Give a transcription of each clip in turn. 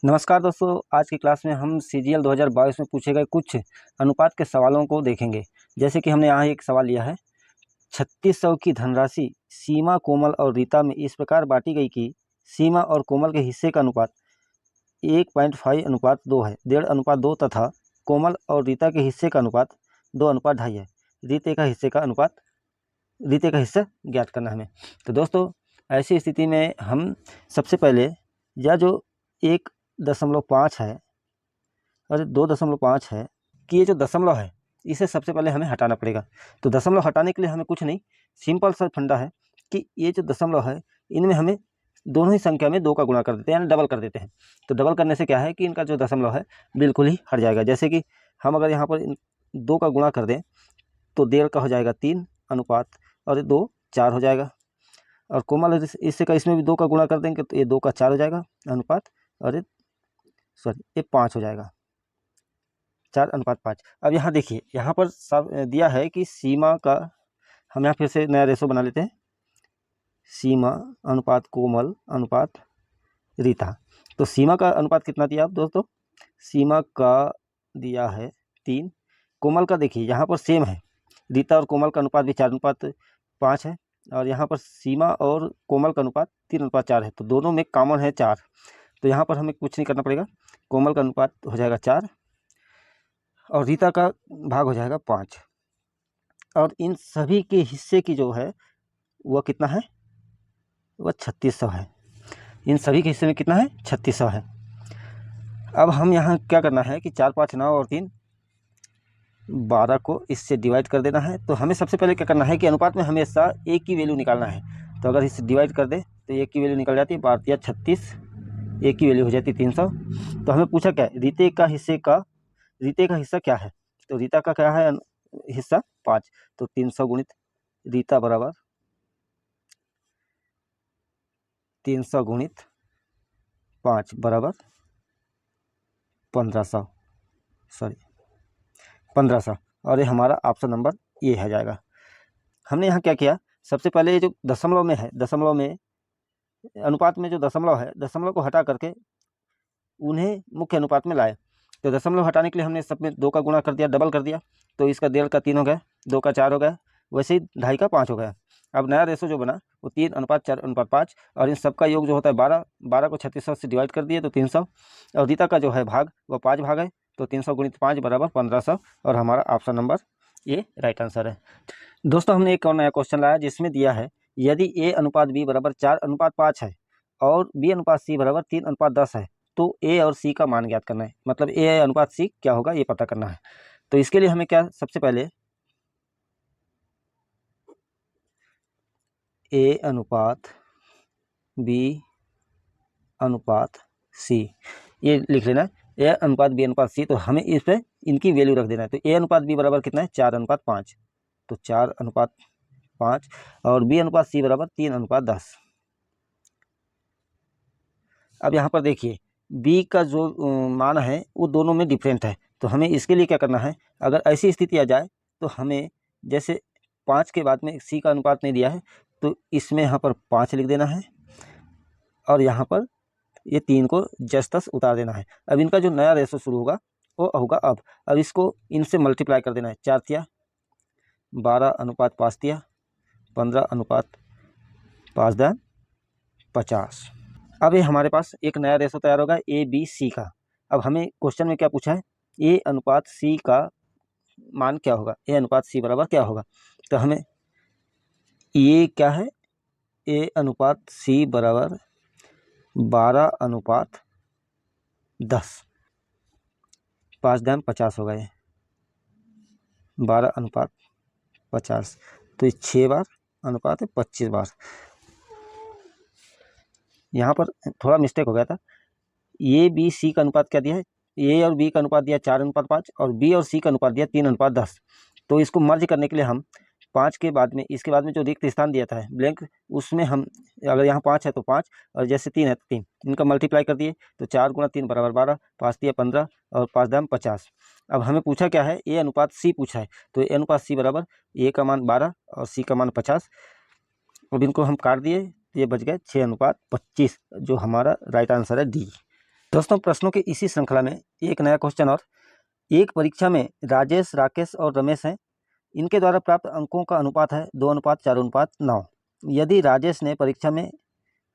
नमस्कार दोस्तों, आज की क्लास में हम सीजीएल 2022 में पूछे गए कुछ अनुपात के सवालों को देखेंगे। जैसे कि हमने यहाँ एक सवाल लिया है, 3600 की धनराशि सीमा, कोमल और रीता में इस प्रकार बांटी गई कि सीमा और कोमल के हिस्से का अनुपात 1.5:2 है, 1.5:2 तथा कोमल और रीता के हिस्से का अनुपात 2:2.5 है। रीते का हिस्सा ज्ञात करना है हमें। तो दोस्तों, ऐसी स्थिति में हम सबसे पहले यह जो 1.5 है और 2.5 है कि ये जो दशमलव है इसे सबसे पहले हमें हटाना पड़ेगा। तो दशमलव हटाने के लिए हमें कुछ नहीं, सिंपल सा फंडा है कि ये जो दशमलव है इनमें हमें दोनों ही संख्या में 2 का गुणा कर देते हैं, यानी डबल कर देते हैं। तो डबल करने से क्या है कि इनका जो दशमलव है बिल्कुल ही हट जाएगा। जैसे कि हम अगर यहाँ पर 2 का गुणा कर दें तो 1.5 का हो जाएगा 3 अनुपात और 2 4 हो जाएगा। और कोमल इससे का इसमें भी 2 का गुणा कर देंगे तो ये 2 का 4 हो जाएगा अनुपात, और ये 5 हो जाएगा, 4:5। अब यहाँ देखिए, यहाँ पर सब दिया है कि सीमा का, हम यहाँ फिर से नया रेशो बना लेते हैं, सीमा अनुपात कोमल अनुपात रीता। तो सीमा का अनुपात कितना दिया आप दोस्तों? सीमा का दिया है 3। कोमल का देखिए यहाँ पर सेम है, रीता और कोमल का अनुपात भी 4:5 है, और यहाँ पर सीमा और कोमल का अनुपात 3:4 है। तो दोनों में कॉमन है 4। तो यहाँ पर हमें कुछ नहीं करना पड़ेगा, कोमल का अनुपात हो जाएगा 4 और रीता का भाग हो जाएगा 5। और इन सभी के हिस्से की जो है वह कितना है? वह 3600 है। इन सभी के हिस्से में कितना है? 3600 है। अब हम यहाँ क्या करना है कि 4, 5, 9 और 3, 12 को इससे डिवाइड कर देना है। तो हमें सबसे पहले क्या करना है कि अनुपात में हमेशा एक की वैल्यू निकालना है। तो अगर इससे डिवाइड कर दे तो एक की वैल्यू निकल जाती है, 12 या 36, एक की वैल्यू हो जाती है 300। तो हमें पूछा क्या है? रीते का हिस्सा क्या है? तो रीता का क्या है हिस्सा? 5। तो 300 गुणित रीता बराबर 300 गुणित 5 बराबर 1500, और ये हमारा ऑप्शन नंबर ये है जाएगा। हमने यहाँ क्या किया, सबसे पहले ये जो दशमलव में है, दशमलव में अनुपात में जो दशमलव है, दशमलव को हटा करके उन्हें मुख्य अनुपात में लाए। तो दशमलव हटाने के लिए हमने सब में 2 का गुणा कर दिया, डबल कर दिया। तो इसका 1.5 का 3 हो गया, 2 का 4 हो गया, वैसे ही 2.5 का 5 हो गया। अब नया रेशो जो बना वो 3:4:5, और इन सबका योग जो होता है 12, 12 को 3600 से डिवाइड कर दिए तो 300, और रीता का जो है भाग वह 5 भाग है। तो 300 गुणित 5 बराबर 1500, और हमारा ऑप्शन नंबर ये राइट आंसर है। दोस्तों, हमने एक और नया क्वेश्चन लाया जिसमें दिया है, यदि A अनुपात B बराबर 4:5 है और B अनुपात C बराबर 3:10 है तो A और C का मान ज्ञात करना है। मतलब A अनुपात C क्या होगा ये पता करना है। तो इसके लिए हमें क्या, सबसे पहले A अनुपात B अनुपात C ये लिख लेना है, A अनुपात B अनुपात C। तो हमें इस पर इनकी वैल्यू रख देना है। तो A अनुपात B बराबर कितना है? 4:5। तो 4:5, और B अनुपात C बराबर 3:10। अब यहाँ पर देखिए, B का जो मान है वो दोनों में डिफरेंट है। तो हमें इसके लिए क्या करना है, अगर ऐसी स्थिति आ जाए तो हमें, जैसे 5 के बाद में C का अनुपात नहीं दिया है तो इसमें यहाँ पर 5 लिख देना है, और यहाँ पर ये 3 को जस तस उतार देना है। अब इनका जो नया रेशो शुरू होगा वो होगा अब इसको इनसे मल्टीप्लाई कर देना है। 4 तिया 12:5 तिया 15:5:50। अब ये हमारे पास एक नया रेशो तैयार होगा ABC का। अब हमें क्वेश्चन में क्या पूछा है? A अनुपात C का मान क्या होगा? A अनुपात C बराबर क्या होगा? तो हमें ये क्या है, A अनुपात C बराबर 12:10, 5:50 होगा। ये 12:50, तो ये 6 बार अनुपात है 25 बार। यहाँ पर थोड़ा मिस्टेक हो गया था। A B C का अनुपात क्या दिया है? A और B का अनुपात दिया 4:5 और B और C का अनुपात दिया 3:10। तो इसको मर्ज करने के लिए हम 5 के बाद में, इसके बाद में जो रिक्त स्थान दिया था ब्लैंक, उसमें हम, अगर यहाँ 5 है तो 5, और जैसे 3 है तो 3, इनका मल्टीप्लाई कर दिए। तो 4 × 3 बराबर 12, 5 तिया 15 और 5:50। अब हमें पूछा क्या है? A अनुपात C पूछा है। तो A अनुपात C बराबर A का मान 12 और C का मान 50। अब इनको हम काट दिए, ये बच गए 6:25, जो हमारा राइट आंसर है डी। दोस्तों प्रश्नों की इसी श्रृंखला में एक नया क्वेश्चन और, एक परीक्षा में राजेश, राकेश और रमेश हैं। इनके द्वारा प्राप्त अंकों का अनुपात है 2:4:9। यदि राजेश ने परीक्षा में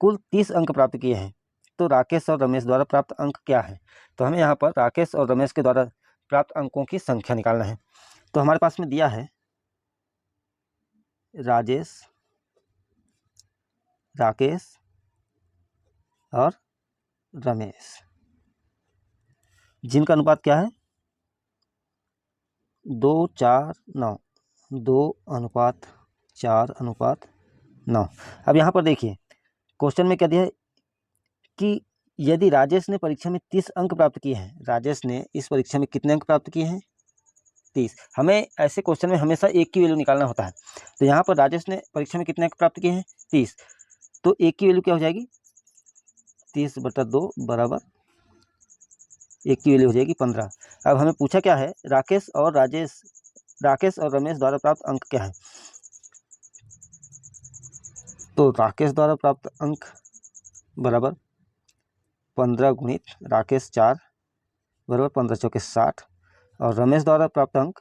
कुल 30 अंक प्राप्त किए हैं तो राकेश और रमेश द्वारा प्राप्त अंक क्या है। तो हमें यहाँ पर राकेश और रमेश के द्वारा प्राप्त अंकों की संख्या निकालना है। तो हमारे पास में दिया है राजेश, राकेश और रमेश, जिनका अनुपात क्या है 2:4:9, 2:4:9। अब यहाँ पर देखिए क्वेश्चन में क्या दिया है कि यदि राजेश ने परीक्षा में 30 अंक प्राप्त किए हैं, राजेश ने इस परीक्षा में कितने अंक प्राप्त किए हैं 30। हमें ऐसे क्वेश्चन में हमेशा एक की वैल्यू निकालना होता है। तो यहाँ पर राजेश ने परीक्षा में कितने अंक प्राप्त किए हैं 30, तो एक की वैल्यू क्या हो जाएगी 30/2 बराबर एक की वैल्यू हो जाएगी 15। अब हमें पूछा क्या है राकेश और रमेश द्वारा प्राप्त अंक क्या है। तो राकेश द्वारा प्राप्त अंक बराबर 15 गुणित राकेश 4 बराबर 15 चौके 60, और रमेश द्वारा प्राप्त अंक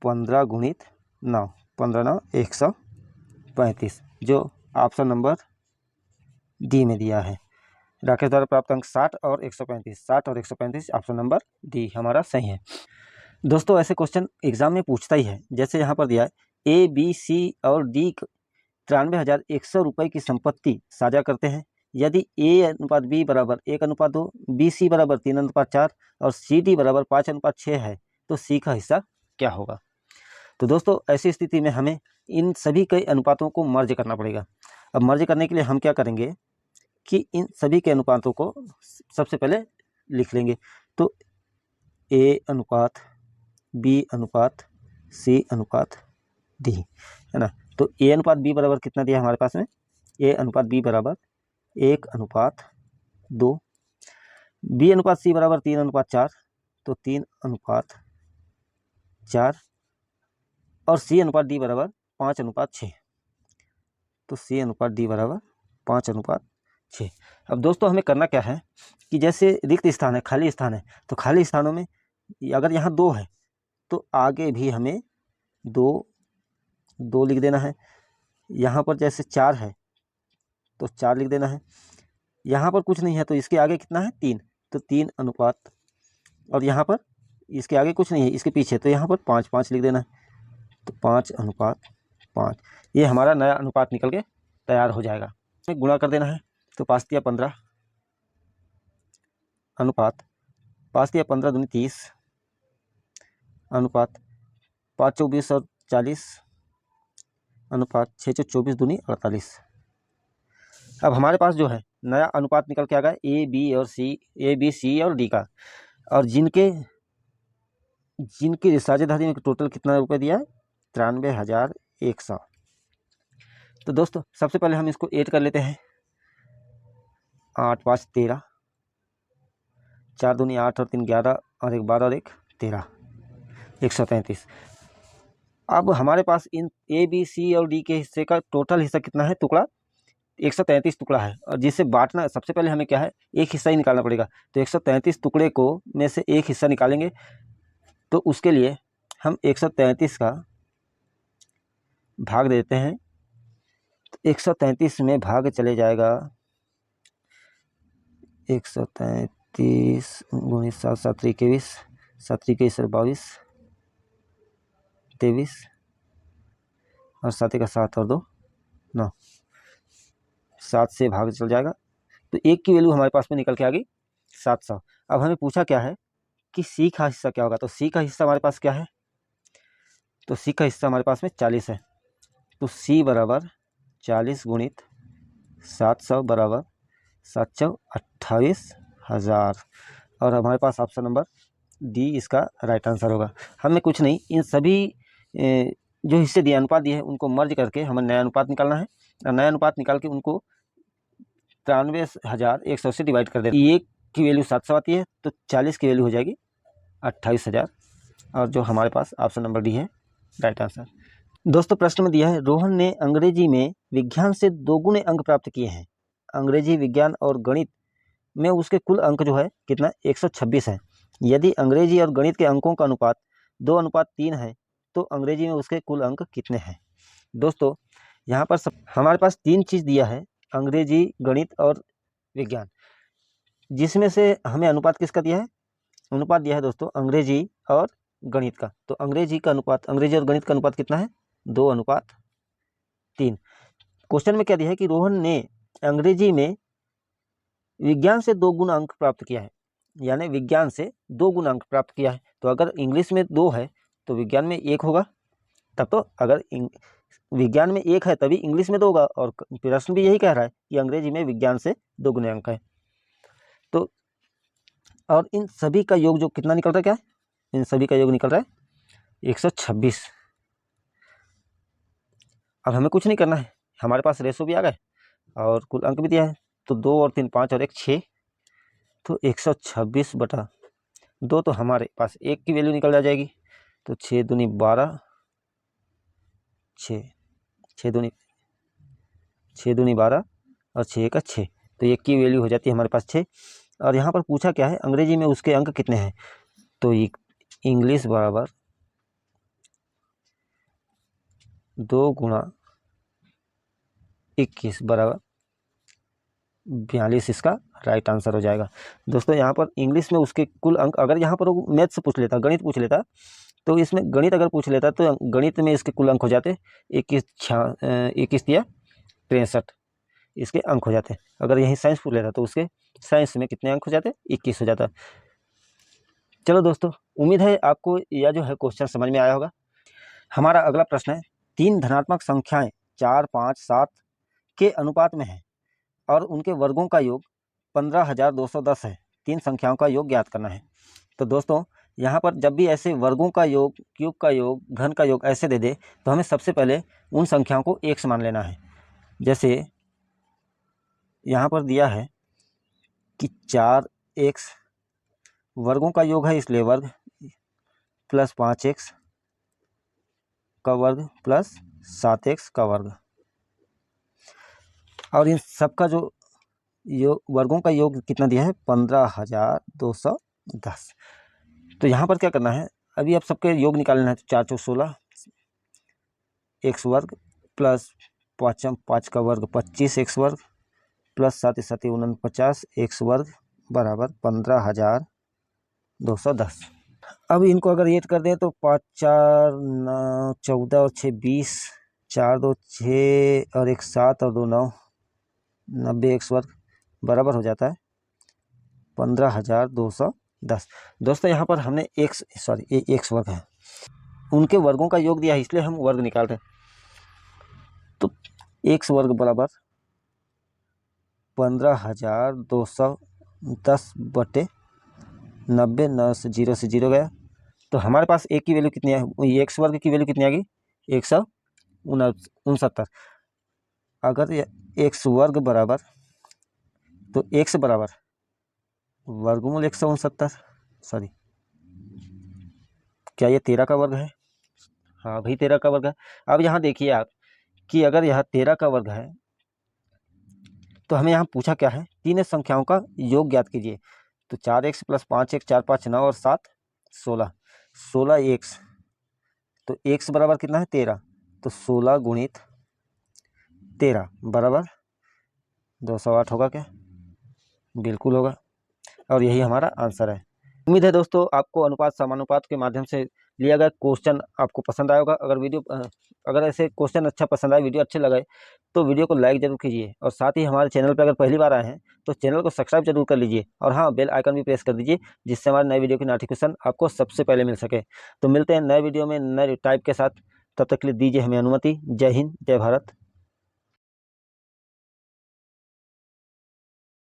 15 गुणित 9, 15×9 135, जो ऑप्शन नंबर डी में दिया है। राकेश द्वारा प्राप्त अंक 60 और 135 ऑप्शन नंबर डी हमारा सही है। दोस्तों ऐसे क्वेश्चन एग्जाम में पूछता ही है। जैसे यहाँ पर दिया है ए, बी, सी और डी 93,100 रुपये की संपत्ति साझा करते हैं। यदि A/B बराबर 1:2, BC बराबर 3:4 और CD बराबर 5:6 है तो C का हिस्सा क्या होगा। तो दोस्तों ऐसी स्थिति में हमें इन सभी के अनुपातों को मर्ज करना पड़ेगा। अब मर्ज करने के लिए हम क्या करेंगे कि इन सभी के अनुपातों को सबसे पहले लिख लेंगे। तो A/B/C/D है ना। तो A/B बराबर कितना दिया हमारे पास में, A/B बराबर 1:2, B/C बराबर 3:4, तो 3:4, और C/D बराबर 5:6, तो C/D बराबर 5:6। अब दोस्तों हमें करना क्या है कि जैसे रिक्त स्थान है, खाली स्थान है, तो खाली स्थानों में अगर यहाँ 2 है तो आगे भी हमें 2 लिख देना है। यहाँ पर जैसे 4 है तो 4 लिख देना है। यहाँ पर कुछ नहीं है तो इसके आगे कितना है 3, तो 3 अनुपात, और यहाँ पर इसके आगे कुछ नहीं है इसके पीछे, तो यहाँ पर 5 लिख देना है, तो 5:5। ये हमारा नया अनुपात निकल के तैयार हो जाएगा। गुणा कर देना है, तो 5×15 अनुपात 5×15 दूनी 30 अनुपात 5×24 और 40 अनुपात 6×24 दूनी 48। अब हमारे पास जो है नया अनुपात निकल के आ गया A, B, C और D का, और जिनकी साझेदारी में टोटल कितना रुपये दिया है 93,100। तो दोस्तों सबसे पहले हम इसको ऐड कर लेते हैं। 8×5 13, 4 दूनी 8 और 3 11 और 1 12 और 1 13, 133। अब हमारे पास इन A, B, C और D के हिस्से का टोटल हिस्सा कितना है, टुकड़ा 133 टुकड़ा है, और जिसे बांटना सबसे पहले हमें क्या है एक हिस्सा ही निकालना पड़ेगा। तो 133 टुकड़े को में से एक हिस्सा निकालेंगे, तो उसके लिए हम 133 का भाग देते हैं। तो 133 में भाग चले जाएगा 133 गुणित 7 7 21 7 21 22 23 और 7 का 7 और 2 9, 7 से भाग चल जाएगा, तो एक की वैल्यू हमारे पास में निकल के आ गई 700। अब हमें पूछा क्या है कि C का हिस्सा क्या होगा। तो C का हिस्सा हमारे पास क्या है, तो C का हिस्सा हमारे पास में 40 है, तो C बराबर 40 गुणित 700 बराबर 728,000, और हमारे पास ऑप्शन नंबर डी इसका राइट आंसर होगा। हमें कुछ नहीं, इन सभी जो हिस्से दिए अनुपात दिए हैं उनको मर्ज करके हमें नया अनुपात निकालना है, और नया अनुपात निकाल के उनको 93,100 से डिवाइड कर देना। एक की वैल्यू 700 आती है तो 40 की वैल्यू हो जाएगी 28,000, और जो हमारे पास ऑप्शन नंबर डी है राइट आंसर। दोस्तों प्रश्न में दिया है रोहन ने अंग्रेजी में विज्ञान से 2 गुने अंक प्राप्त किए हैं। अंग्रेजी, विज्ञान और गणित में उसके कुल अंक जो है कितना 126 है। यदि अंग्रेजी और गणित के अंकों का अनुपात 2:3 है तो अंग्रेजी में उसके कुल अंक कितने हैं। दोस्तों यहाँ पर हमारे पास 3 चीज़ दिया है, अंग्रेजी, गणित और विज्ञान, जिसमें से हमें अनुपात किसका दिया है, अनुपात दिया है दोस्तों अंग्रेजी और गणित का। तो अंग्रेजी का अनुपात, अंग्रेजी और गणित का अनुपात कितना है 2:3। क्वेश्चन में क्या दिया है कि रोहन ने अंग्रेजी में विज्ञान से 2 गुना अंक प्राप्त किया है, यानी विज्ञान से 2 गुना अंक प्राप्त किया है। तो अगर इंग्लिश में 2 है तो विज्ञान में 1 होगा, तब तो अगर विज्ञान में 1 है तभी इंग्लिश में 2 होगा। और प्रश्न भी यही कह रहा है कि अंग्रेजी में विज्ञान से 2 गुने अंक है। तो और इन सभी का योग जो कितना निकल रहा है, क्या है, इन सभी का योग निकल रहा है 126। अब हमें कुछ नहीं करना है, हमारे पास रेशो भी आ गए और कुल अंक भी दिया है। तो 2 और 3 5 और 1 6, तो 126/2 तो हमारे पास 1 की वैल्यू निकल जाएगी। तो 6 दूनी 12, 6 दूनी 12 और 6 का 6, तो 1 की वैल्यू हो जाती है हमारे पास 6। और यहाँ पर पूछा क्या है, अंग्रेजी में उसके अंक कितने हैं। तो इंग्लिश बराबर 2 गुणा 21 बराबर 42 इसका राइट आंसर हो जाएगा। दोस्तों यहाँ पर इंग्लिश में उसके कुल अंक, अगर यहाँ पर वो मैथ्स पूछ लेता, गणित पूछ लेता, तो इसमें गणित अगर पूछ लेता तो गणित में इसके कुल अंक हो जाते 21 या 63 इसके अंक हो जाते। अगर यही साइंस पूछ लेता तो उसके साइंस में कितने अंक हो जाते 21 हो जाता। चलो दोस्तों, उम्मीद है आपको यह जो है क्वेश्चन समझ में आया होगा। हमारा अगला प्रश्न है, 3 धनात्मक संख्याएं 4, 5, 7 के अनुपात में है और उनके वर्गों का योग 15,210 है। 3 संख्याओं का योग ज्ञात करना है। तो दोस्तों यहाँ पर जब भी ऐसे वर्गों का योग, क्यूब का योग, घन का योग ऐसे दे दे तो हमें सबसे पहले उन संख्याओं को एक मान लेना है। जैसे यहाँ पर दिया है कि 4x वर्गों का योग है, इसलिए वर्ग प्लस 5x का वर्ग प्लस 7x का वर्ग, और इन सब का जो वर्गों का योग कितना दिया है 15,210। तो यहाँ पर क्या करना है, अभी आप सबके योग निकालना है। तो 4 चौक 16 x वर्ग प्लस 5 का वर्ग 25 x वर्ग प्लस 7 7 49 x वर्ग बराबर 15,210। अब इनको अगर ऐड कर दें तो 5 4 9 14 और 6 20, 4 2 6 और 1 7 और 2 9, 90 x वर्ग बराबर हो जाता है 15,210। दोस्तों यहाँ पर हमने ये x वर्ग है, उनके वर्गों का योग दिया है इसलिए हम वर्ग निकाल रहे हैं। तो x वर्ग बराबर 15,210/90, 9 से 0 से 0 गया। तो हमारे पास एक की वैल्यू कितनी है, x वर्ग की वैल्यू कितनी आ गई 169। अगर x वर्ग बराबर, तो x बराबर वर्गमूल 169, सॉरी क्या ये 13 का वर्ग है, हाँ भाई 13 का वर्ग है। अब यहाँ देखिए आप कि अगर यह 13 का वर्ग है तो हमें यहाँ पूछा क्या है, 3 संख्याओं का योग ज्ञात कीजिए। तो 4x प्लस 5x 4 5 9 और 7 16, 16x, तो x बराबर कितना है 13, तो 16 गुणित 13 बराबर 208 होगा क्या, बिल्कुल होगा, और यही हमारा आंसर है। उम्मीद है दोस्तों आपको अनुपात समानुपात के माध्यम से लिया गया क्वेश्चन आपको पसंद आया होगा। अगर ऐसे क्वेश्चन अच्छा पसंद आए, वीडियो अच्छे लगे तो वीडियो को लाइक जरूर कीजिए, और साथ ही हमारे चैनल पर अगर पहली बार आए हैं तो चैनल को सब्सक्राइब जरूर कर लीजिए, और हाँ बेल आइकन भी प्रेस कर दीजिए जिससे हमारे नए वीडियो की नोटिफिकेशन आपको सबसे पहले मिल सके। तो मिलते हैं नए वीडियो में नए टाइप के साथ, तब तक के लिए दीजिए हमें अनुमति। जय हिंद, जय भारत।